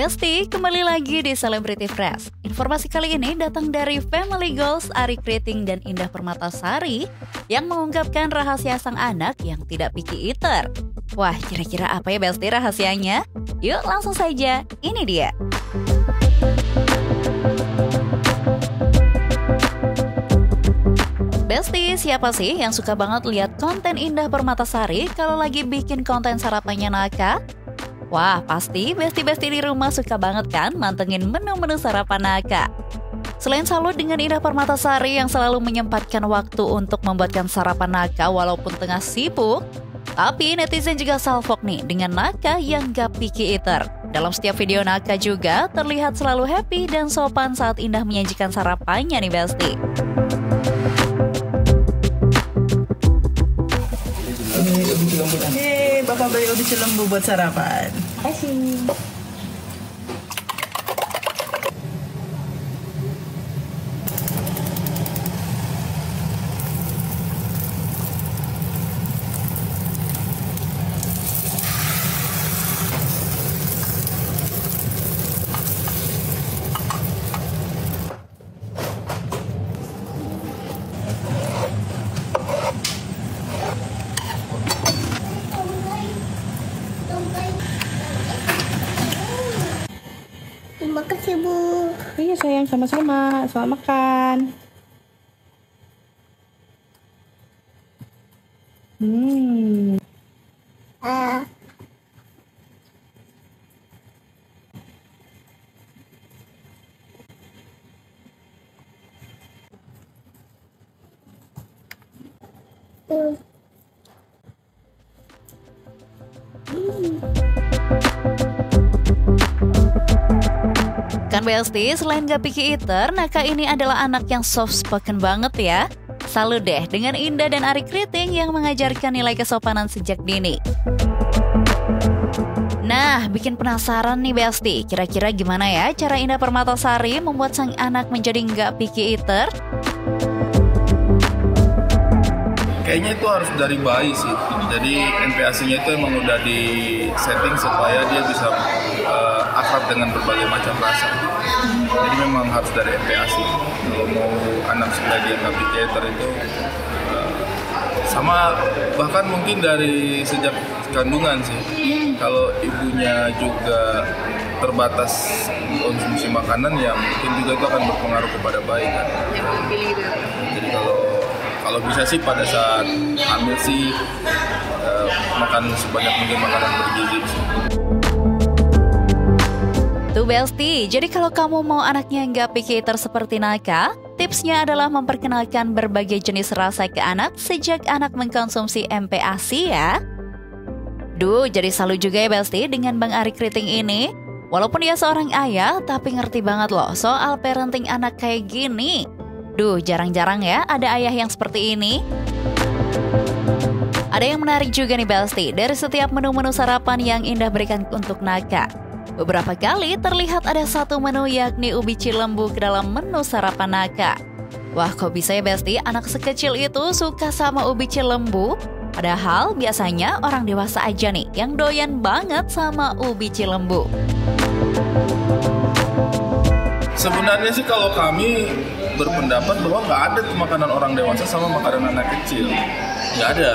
Besti, kembali lagi di Celebrity Fresh. Informasi kali ini datang dari Family Goals Arie Kriting dan Indah Permatasari yang mengungkapkan rahasia sang anak yang tidak picky eater. Wah, kira-kira apa ya Besti rahasianya? Yuk langsung saja, ini dia. Besti, siapa sih yang suka banget lihat konten Indah Permatasari kalau lagi bikin konten sarapannya Naka? Wah, pasti besti-besti di rumah suka banget kan mantengin menu-menu sarapan Naka. Selain salut dengan Indah Permatasari yang selalu menyempatkan waktu untuk membuatkan sarapan Naka walaupun tengah sibuk, tapi netizen juga salfok nih dengan Naka yang gak picky eater. Dalam setiap video Naka juga terlihat selalu happy dan sopan saat Indah menyajikan sarapannya nih Besti. Bapak beli ubi cilembu buat sarapan. Kasih. Terima kasih, Bu. Iya sayang, sama-sama. Selamat makan. Kan Besti, selain gak picky eater, Naka ini adalah anak yang soft spoken banget ya. Salut deh dengan Indah dan Arie Kriting yang mengajarkan nilai kesopanan sejak dini. Nah, bikin penasaran nih Besti, kira-kira gimana ya cara Indah Permatasari membuat sang anak menjadi gak picky eater? Kayaknya itu harus dari bayi sih. Jadi MPASI-nya itu emang udah di setting supaya dia bisa akrab dengan berbagai macam rasa. Jadi memang harus dari MPASI. Kalau mau anak sudah dia nggak picky eater itu sama, bahkan mungkin dari sejak kandungan sih. Kalau ibunya juga terbatas konsumsi makanan, ya mungkin juga itu akan berpengaruh kepada bayi kan. Jadi kalau bisa sih pada saat hamil sih makan sebanyak mungkin makanan bergizi. Tuh Besti, jadi kalau kamu mau anaknya nggak picky eater seperti Naka, tipsnya adalah memperkenalkan berbagai jenis rasa ke anak sejak anak mengkonsumsi MPASI ya. Duh, jadi salut juga ya Besti dengan Bang Arie Kriting ini. Walaupun dia seorang ayah, tapi ngerti banget loh soal parenting anak kayak gini. Duh, jarang-jarang ya ada ayah yang seperti ini. Ada yang menarik juga nih Besti dari setiap menu-menu sarapan yang Indah berikan untuk Naka. Beberapa kali terlihat ada satu menu yakni ubi cilembu ke dalam menu sarapan Naka. Wah, kok bisa ya Besti anak sekecil itu suka sama ubi cilembu? Padahal biasanya orang dewasa aja nih yang doyan banget sama ubi cilembu. Sebenarnya sih kalau kami berpendapat bahwa nggak ada tuh makanan orang dewasa sama makanan anak kecil. Nggak ada.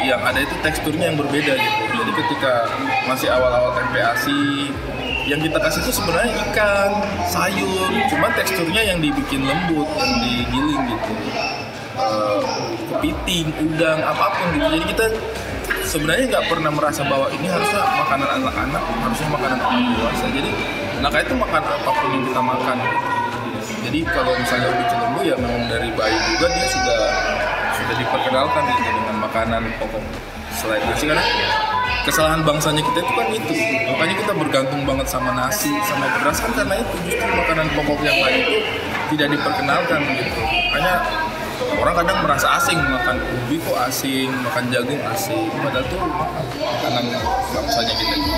Yang ada itu teksturnya yang berbeda gitu. Jadi ketika masih awal-awal MPASI, yang kita kasih itu sebenarnya ikan, sayur, cuma teksturnya yang dibikin lembut, yang digiling gitu. Kepiting, udang, apapun gitu. Jadi kita sebenarnya nggak pernah merasa bahwa ini harusnya makanan anak-anak, harusnya makanan orang dewasa. Jadi Naka itu makan apapun yang kita makan gitu. Jadi kalau misalnya ubi cilembu ya memang dari bayi juga dia sudah diperkenalkan gitu dengan makanan pokok selain nasi, karena kesalahan bangsanya kita itu kan itu, makanya kita bergantung banget sama nasi sama beras kan, karena itu justru makanan pokok yang lain itu tidak diperkenalkan gitu. Makanya orang kadang merasa asing makan ubi, kok asing, makan jagung asing, padahal tuh makanan bangsanya kita juga.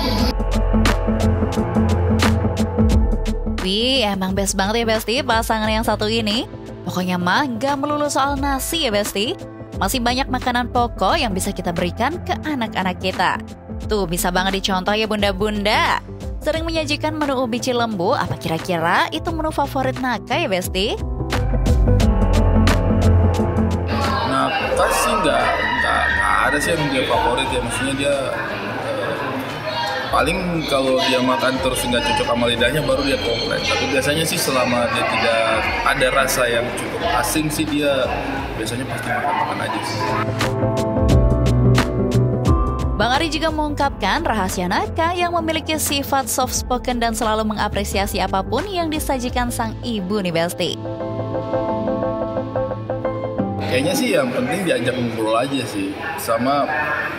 Wih, emang best banget ya Besti pasangan yang satu ini. Pokoknya mah gak melulu soal nasi ya Besti. Masih banyak makanan pokok yang bisa kita berikan ke anak-anak kita. Tuh bisa banget dicontoh ya bunda-bunda. sering menyajikan menu ubi cilembu. Apa kira-kira itu menu favorit Naka ya Besti? Naka sih nggak ada sih yang dia favorit ya, maksudnya dia paling kalau dia makan terus nggak cocok sama lidahnya baru dia komplain. Tapi biasanya sih selama dia tidak ada rasa yang cukup asing sih dia biasanya pasti makan aja sih. Bang Ari juga mengungkapkan rahasia Naka yang memiliki sifat soft spoken dan selalu mengapresiasi apapun yang disajikan sang ibu nih Besti. Kayaknya sih yang penting diajak ngobrol aja sih. Sama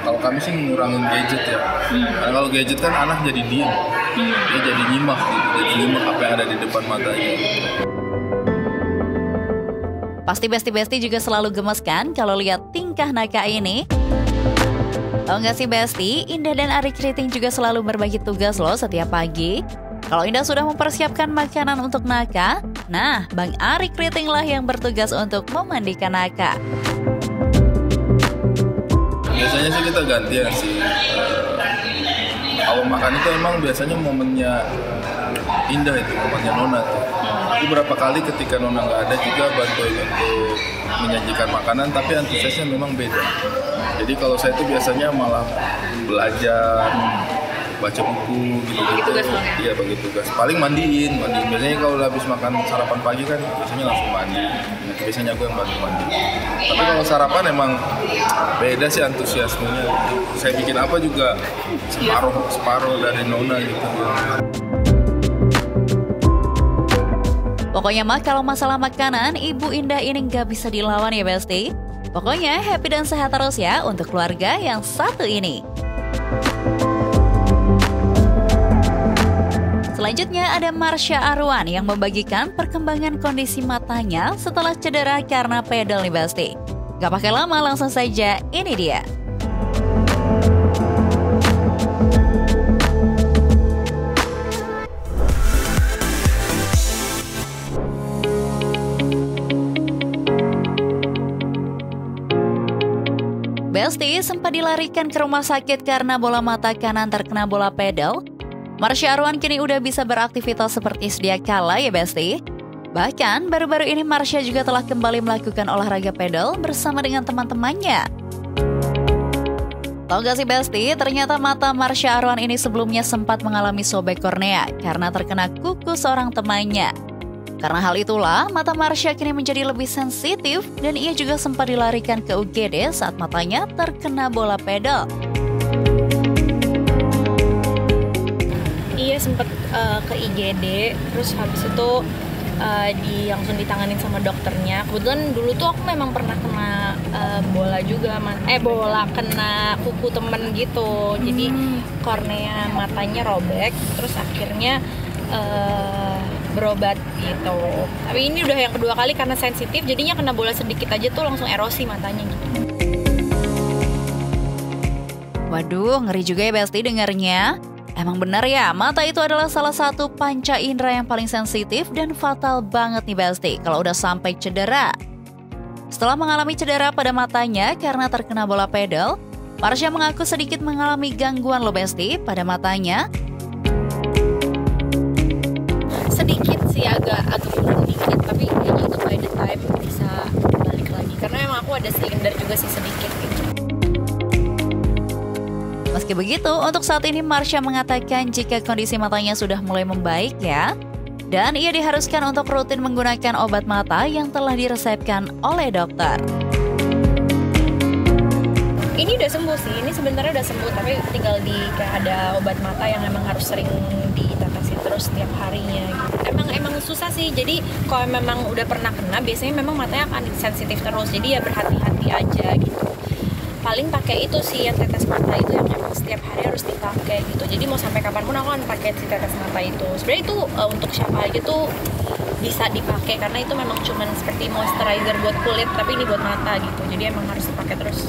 kalau kami sih ngurangin gadget ya. Karena kalau gadget kan anak jadi diem. Dia jadi nyimak gitu. Jadi nyimak apa yang ada di depan matanya. Pasti Besti juga selalu gemes kan kalau lihat tingkah Naka ini? Tahu nggak sih Besti, Indah dan Ari Kriting juga selalu berbagi tugas loh setiap pagi. Kalau Indah sudah mempersiapkan makanan untuk Naka, nah Bang Ari Kriting lah yang bertugas untuk memandikan Naka. Biasanya sih kita gantian sih. Awal makan itu emang biasanya momennya Indah itu, momennya Nona tuh. Tapi berapa kali ketika Nona nggak ada juga bantuin untuk menyajikan makanan, tapi antusiasnya memang beda. Jadi kalau saya tuh biasanya malah belajar, baca buku gitu. Iya, bagi tugas. Paling mandiin. Biasanya kalau habis makan sarapan pagi kan biasanya langsung mandi. Biasanya aku yang bantu mandi. Tapi kalau sarapan emang beda sih antusiasmenya. Saya bikin apa juga separuh dari Nona gitu. Pokoknya mah kalau masalah makanan, Ibu Indah ini nggak bisa dilawan ya Besti. Pokoknya happy dan sehat terus ya untuk keluarga yang satu ini. Selanjutnya ada Marsha Arwan yang membagikan perkembangan kondisi matanya setelah cedera karena pedal nih Besti. Gak pakai lama, langsung saja ini dia. Besti sempat dilarikan ke rumah sakit karena bola mata kanan terkena bola pedal. Marsha Arwan kini udah bisa beraktivitas seperti sedia kala ya Besti. Bahkan baru-baru ini Marsha juga telah kembali melakukan olahraga pedal bersama dengan teman-temannya. Tahu gak sih Besti, ternyata mata Marsha Arwan ini sebelumnya sempat mengalami sobek kornea karena terkena kuku seorang temannya. Karena hal itulah, mata Marsha kini menjadi lebih sensitif dan ia juga sempat dilarikan ke UGD saat matanya terkena bola pedal. Iya, sempat ke IGD, terus habis itu langsung ditanganin sama dokternya. Kebetulan dulu tuh aku memang pernah kena bola juga, kena kuku temen gitu. Jadi kornea matanya robek, terus akhirnya berobat gitu. Tapi ini udah yang kedua kali karena sensitif, jadinya kena bola sedikit aja tuh langsung erosi matanya gitu. Waduh, ngeri juga ya Besti dengarnya. Emang benar ya, mata itu adalah salah satu panca indera yang paling sensitif dan fatal banget nih Besti kalau udah sampai cedera. Setelah mengalami cedera pada matanya karena terkena bola pedal, Marsha mengaku sedikit mengalami gangguan loh Besti pada matanya. Sedikit sih, agak turun dikit, tapi kayaknya itu by the time bisa balik lagi. Karena emang aku ada silinder juga sih sedikit gitu. Meski begitu, untuk saat ini Marsha mengatakan jika kondisi matanya sudah mulai membaik ya, dan ia diharuskan untuk rutin menggunakan obat mata yang telah diresepkan oleh dokter. Ini udah sembuh sih, ini sebenarnya udah sembuh, tapi tinggal kayak ada obat mata yang emang harus sering ditetesin terus setiap harinya gitu. Emang susah sih, jadi kalau memang udah pernah kena, biasanya memang matanya akan sensitif terus, jadi ya berhati-hati aja gitu. Paling pakai itu sih yang tetes mata itu yang emang setiap hari harus dipakai gitu. Jadi mau sampai kapanpun aku akan pakai si tetes mata itu. Sebenarnya itu untuk siapa aja tuh bisa dipakai karena itu memang cuman seperti moisturizer buat kulit, tapi ini buat mata gitu. Jadi emang harus dipakai terus.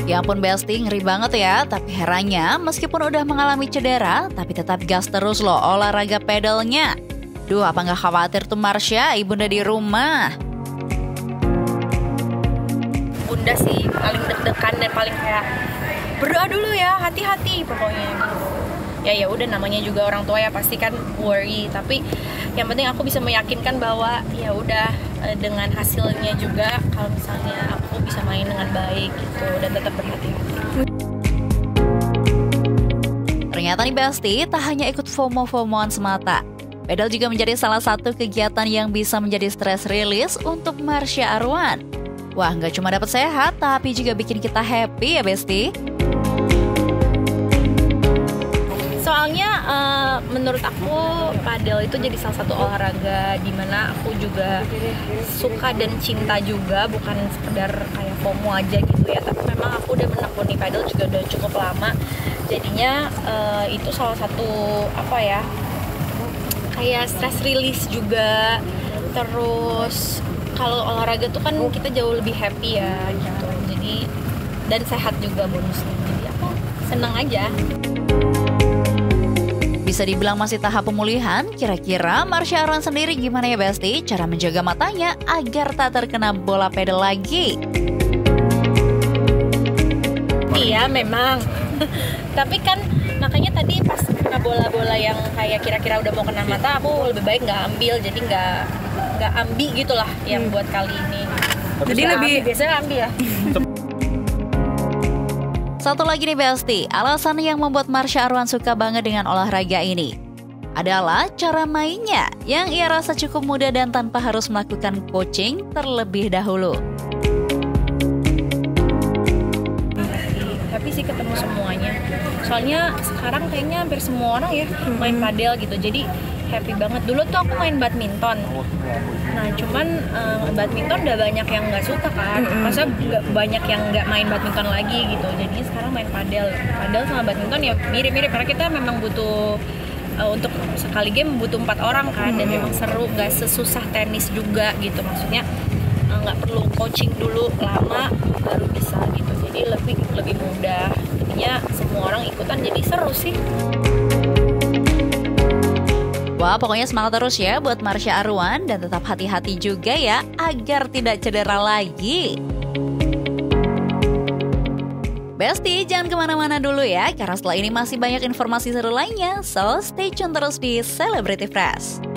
Ya ampun Besti, ngeri banget ya. Tapi herannya, meskipun udah mengalami cedera, tapi tetap gas terus loh olahraga pedalnya. Duh, apa nggak khawatir tuh Marsha, ibunda di rumah? bunda sih, paling deg-degan dan paling kayak berdoa dulu ya, hati-hati pokoknya gitu. Ya udah, namanya juga orang tua ya, pasti kan worry, tapi yang penting aku bisa meyakinkan bahwa ya udah, dengan hasilnya juga kalau misalnya aku bisa main dengan baik gitu dan tetap berhati-hati. Ternyata nih Besti, tak hanya ikut FOMO-FOMOan semata. Pedal juga menjadi salah satu kegiatan yang bisa menjadi stress release untuk Marsha Arwan. Wah, nggak cuma dapat sehat, tapi juga bikin kita happy ya Besti. Soalnya menurut aku padel itu jadi salah satu olahraga dimana aku juga suka dan cinta juga, bukan sekedar kayak FOMO aja gitu ya, tapi memang aku udah menekuni padel juga udah cukup lama. Jadinya itu salah satu apa ya, kayak stress release juga. Terus kalau olahraga tuh kan kita jauh lebih happy ya gitu, jadi dan sehat juga bonusnya, jadi aku senang aja. Bisa dibilang masih tahap pemulihan, kira-kira Marsha Arwan sendiri gimana ya Besti cara menjaga matanya agar tak terkena bola pedal lagi? Iya memang, tapi kan makanya tadi pas kena bola-bola yang kayak kira-kira udah mau kena mata, aku lebih baik nggak ambil, jadi nggak ambil gitulah yang buat kali ini. Jadi lebih biasanya ambil ya. Satu lagi nih Besti, alasan yang membuat Marsha Arwan suka banget dengan olahraga ini adalah cara mainnya yang ia rasa cukup mudah dan tanpa harus melakukan coaching terlebih dahulu. Happy sih ketemu semuanya. Soalnya sekarang kayaknya hampir semua orang ya main padel gitu. Jadi happy banget. Dulu tuh aku main badminton. Nah cuman badminton udah banyak yang nggak suka kan. Masa banyak yang nggak main badminton lagi gitu. Jadi sekarang main padel. Padel sama badminton ya mirip-mirip karena kita memang butuh untuk sekali game butuh 4 orang kan, dan memang seru, nggak sesusah tenis juga gitu. Maksudnya nggak perlu coaching dulu lama baru bisa gitu. Jadi lebih mudah. Jadinya semua orang ikutan, jadi seru sih. Wah, pokoknya semangat terus ya buat Marsha Arwan dan tetap hati-hati juga ya agar tidak cedera lagi. Besti, jangan kemana-mana dulu ya, karena setelah ini masih banyak informasi seru lainnya. So, stay tune terus di Celebrity Fresh.